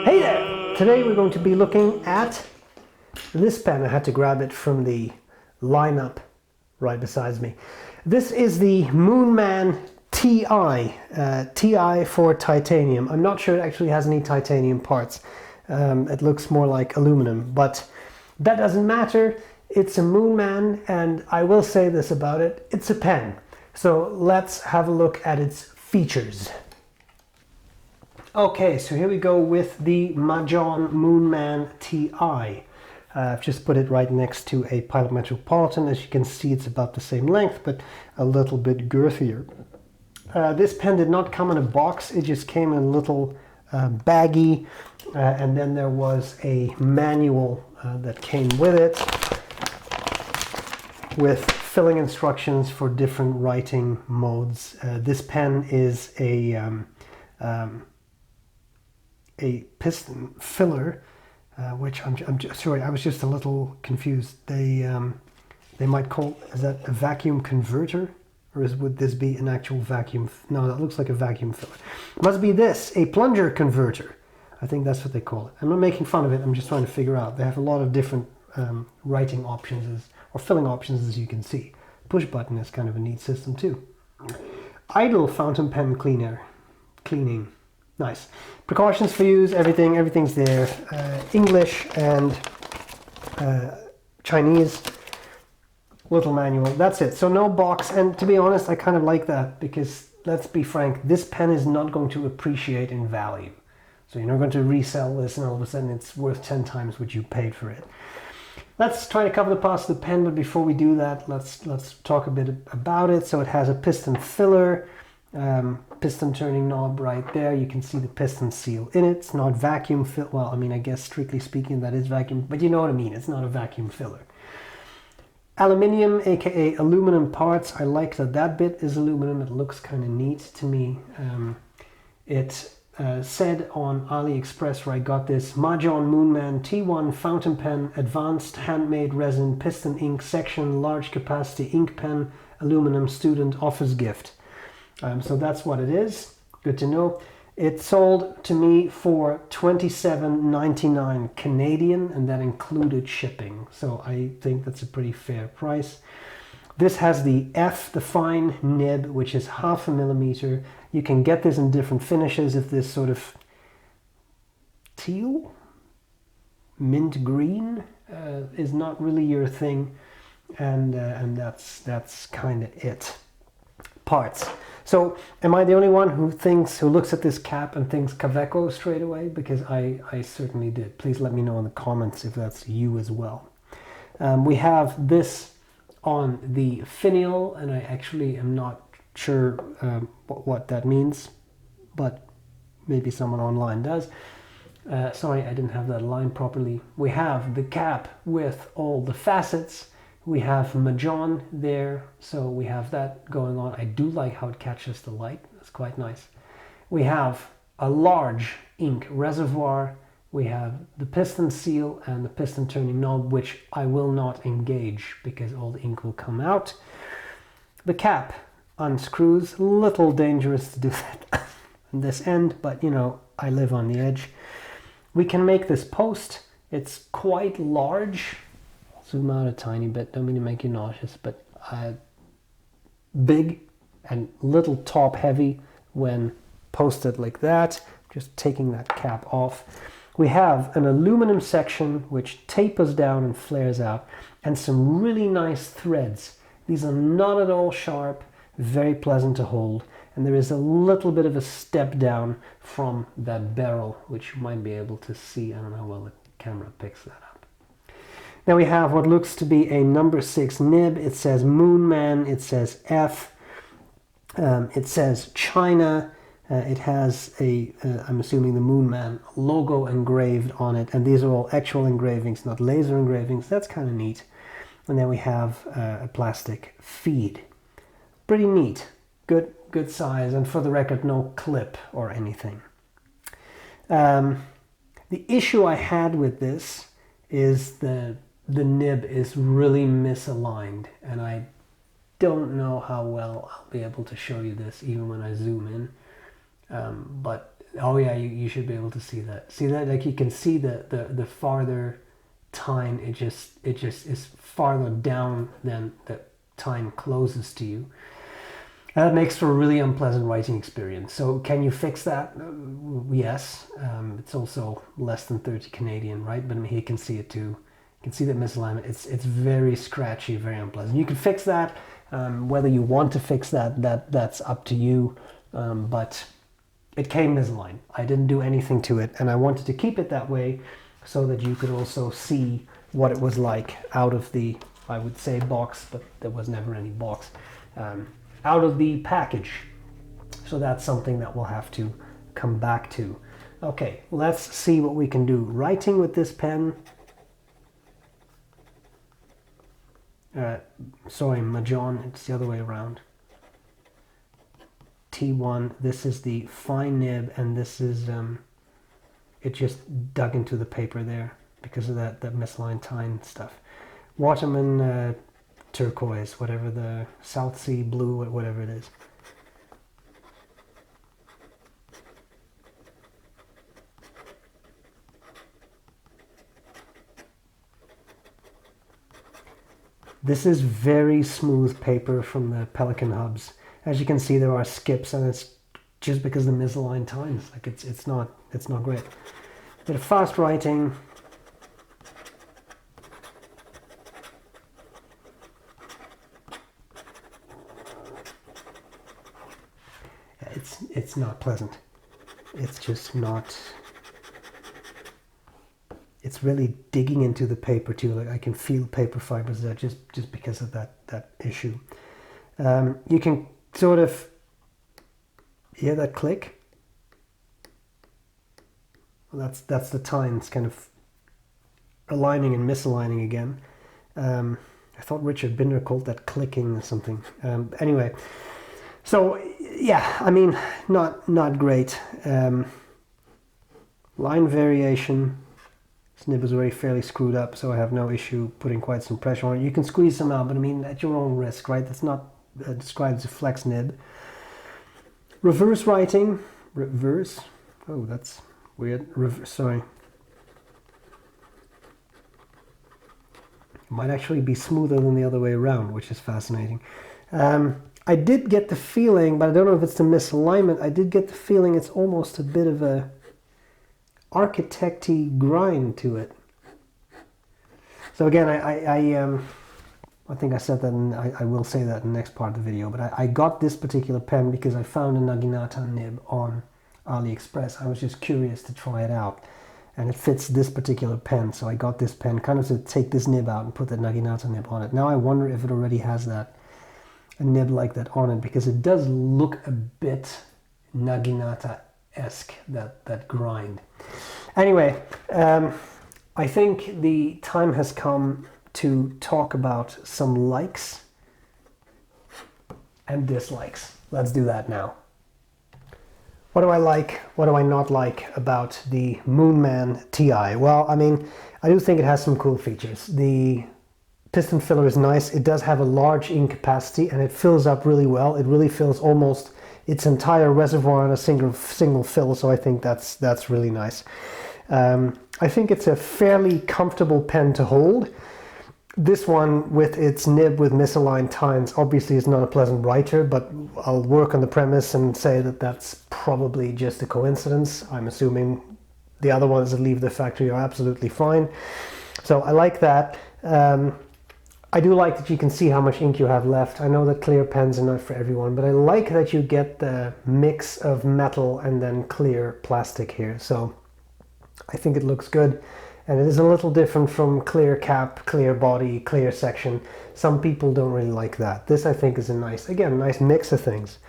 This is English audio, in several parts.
Hey there! Today we're going to be looking at this pen. I had to grab it from the lineup right beside me. This is the Moonman TI, TI for titanium. I'm not sure it actually has any titanium parts. It looks more like aluminum, but that doesn't matter. It's a Moonman, and I will say this about it, it's a pen. So let's have a look at its features. Okay, so here we go with the Majohn Moonman TI. I've just put it right next to a Pilot Metropolitan. As you can see, it's about the same length, but a little bit girthier. This pen did not come in a box. It just came in a little baggie, and then there was a manual that came with it with filling instructions for different writing modes. This pen is a piston filler, which I'm sorry, I was just a little confused. They might call, is that a vacuum converter, or would this be an actual vacuum? No, that looks like a vacuum filler. Must be this, a plunger converter. I think that's what they call it. I'm not making fun of it. I'm just trying to figure out. They have a lot of different writing options or filling options, as you can see. Push button is kind of a neat system too. Idle fountain pen cleaning. Nice. Precautions for use, everything's there. English and Chinese. Little manual, that's it. So no box, and to be honest, I kind of like that because, let's be frank, this pen is not going to appreciate in value. So you're not going to resell this and all of a sudden it's worth 10 times what you paid for it. Let's try to cover the parts of the pen, but before we do that, let's talk a bit about it. So it has a piston filler, piston turning knob right there. You can see the piston seal in it. It's not vacuum fill. Well, I mean, I guess strictly speaking that is vacuum, but you know what I mean. It's not a vacuum filler. Aluminium, aka aluminum parts. I like that bit is aluminum. It looks kind of neat to me. It said on AliExpress where I got this, Majohn Moonman T1 fountain pen, advanced handmade resin, piston ink section, large capacity ink pen, aluminum student office gift. So that's what it is. Good to know. It sold to me for $27.99 Canadian, and that included shipping. So I think that's a pretty fair price. This has the F, the fine nib, which is 0.5 millimeter. You can get this in different finishes. If this sort of teal, mint green is not really your thing, and that's kind of it. Parts. So am I the only one who looks at this cap and thinks Kaweco straight away? Because I certainly did. Please let me know in the comments if that's you as well. We have this on the finial, and I actually am not sure what that means, but maybe someone online does. Sorry, I didn't have that aligned properly. We have the cap with all the facets. We have Majohn there, so we have that going on. I do like how it catches the light. That's quite nice. We have a large ink reservoir. We have the piston seal and the piston turning knob, which I will not engage because all the ink will come out. The cap unscrews. A little dangerous to do that on this end, but you know, I live on the edge. We can make this post. It's quite large. Zoom out a tiny bit, don't mean to make you nauseous, but big and little top heavy when posted like that. Just taking that cap off. We have an aluminum section which tapers down and flares out, and some really nice threads. These are not at all sharp, very pleasant to hold, and there is a little bit of a step down from that barrel, which you might be able to see. I don't know how well the camera picks that up. Now we have what looks to be a number 6 nib. It says Moonman, it says F, it says China, it has I'm assuming the Moonman logo engraved on it, and these are all actual engravings, not laser engravings. That's kind of neat. And then we have a plastic feed. Pretty neat, good size, and for the record, no clip or anything. The issue I had with this is the nib is really misaligned, and I don't know how well I'll be able to show you this even when I zoom in, but Oh yeah, you should be able to see that. See that? Like you can see the farther tine, it just is farther down than the tine closest to you. And that makes for a really unpleasant writing experience. So can you fix that? Yes. It's also less than 30 Canadian, right? But I mean, he can see it too. You can see that misalignment. It's very scratchy, very unpleasant. You can fix that. Whether you want to fix that's up to you. But it came misaligned. I didn't do anything to it, and I wanted to keep it that way so that you could also see what it was like out of the, I would say, box, but there was never any box. Out of the package. So that's something that we'll have to come back to. Okay, let's see what we can do. Writing with this pen. Sorry, Majohn, it's the other way around. T1, this is the fine nib, and this is, it just dug into the paper there because of that misaligned tine stuff. Waterman turquoise, whatever, the South Sea blue, whatever it is. This is very smooth paper from the Pelican hubs. As you can see, there are skips, and it's just because of the misaligned tines. Like it's not great. Bit of fast writing. It's not pleasant. It's just not. It's really digging into the paper too. Like I can feel paper fibers there just because of that issue. You can sort of hear that click. Well, that's the tines kind of aligning and misaligning again. I thought Richard Binder called that clicking or something. Anyway, so yeah, I mean, not great. Line variation. This nib is already fairly screwed up, so I have no issue putting quite some pressure on it. You can squeeze some out, but I mean, at your own risk, right? That's not described as a flex nib. Reverse writing. Reverse. Oh, that's weird. Sorry. It might actually be smoother than the other way around, which is fascinating. I did get the feeling, but I don't know if it's the misalignment, I did get the feeling it's almost a bit of a architect-y grind to it. So again, I think I said that, and I will say that in the next part of the video, but I got this particular pen because I found a Naginata nib on AliExpress. I was just curious to try it out, and it fits this particular pen, so I got this pen kind of to take this nib out and put that Naginata nib on it. Now I wonder if it already has a nib like that on it, because it does look a bit Naginata-esque, that grind. Anyway, I think the time has come to talk about some likes and dislikes. Let's do that now. What do I like, what do I not like about the Moonman TI? Well, I mean, I do think it has some cool features. The piston filler is nice. It does have a large ink capacity, and it fills up really well. It really fills almost its entire reservoir on a single fill, so I think that's really nice. I think it's a fairly comfortable pen to hold. This one, with its nib with misaligned tines, obviously is not a pleasant writer, but I'll work on the premise and say that that's probably just a coincidence. I'm assuming the other ones that leave the factory are absolutely fine. So I like that. I do like that you can see how much ink you have left. I know that clear pens are not for everyone, but I like that you get the mix of metal and then clear plastic here. So I think it looks good. And it is a little different from clear cap, clear body, clear section. Some people don't really like that. This, I think, is a nice mix of things.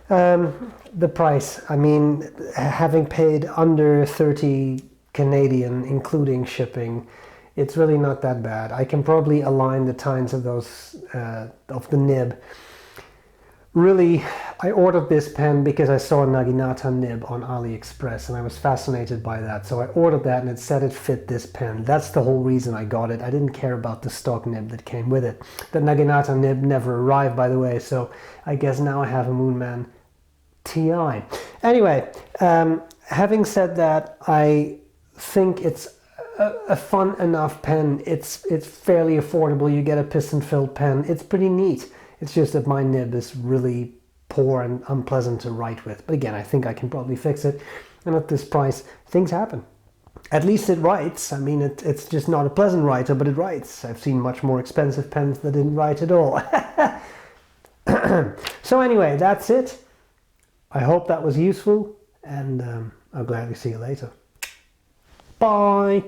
The price, I mean, having paid under 30 Canadian, including shipping, it's really not that bad. I can probably align the tines of those, of the nib. Really, I ordered this pen because I saw a Naginata nib on AliExpress, and I was fascinated by that. So I ordered that, and it said it fit this pen. That's the whole reason I got it. I didn't care about the stock nib that came with it. The Naginata nib never arrived, by the way, so I guess now I have a Moonman TI. Anyway, having said that, I think it's a fun enough pen. It's fairly affordable. You get a piston-filled pen. It's pretty neat. It's just that my nib is really poor and unpleasant to write with. But again, I think I can probably fix it. And at this price, things happen. At least it writes. I mean, it's just not a pleasant writer, but it writes. I've seen much more expensive pens that didn't write at all. So anyway, that's it. I hope that was useful, and I'll gladly see you later. Bye!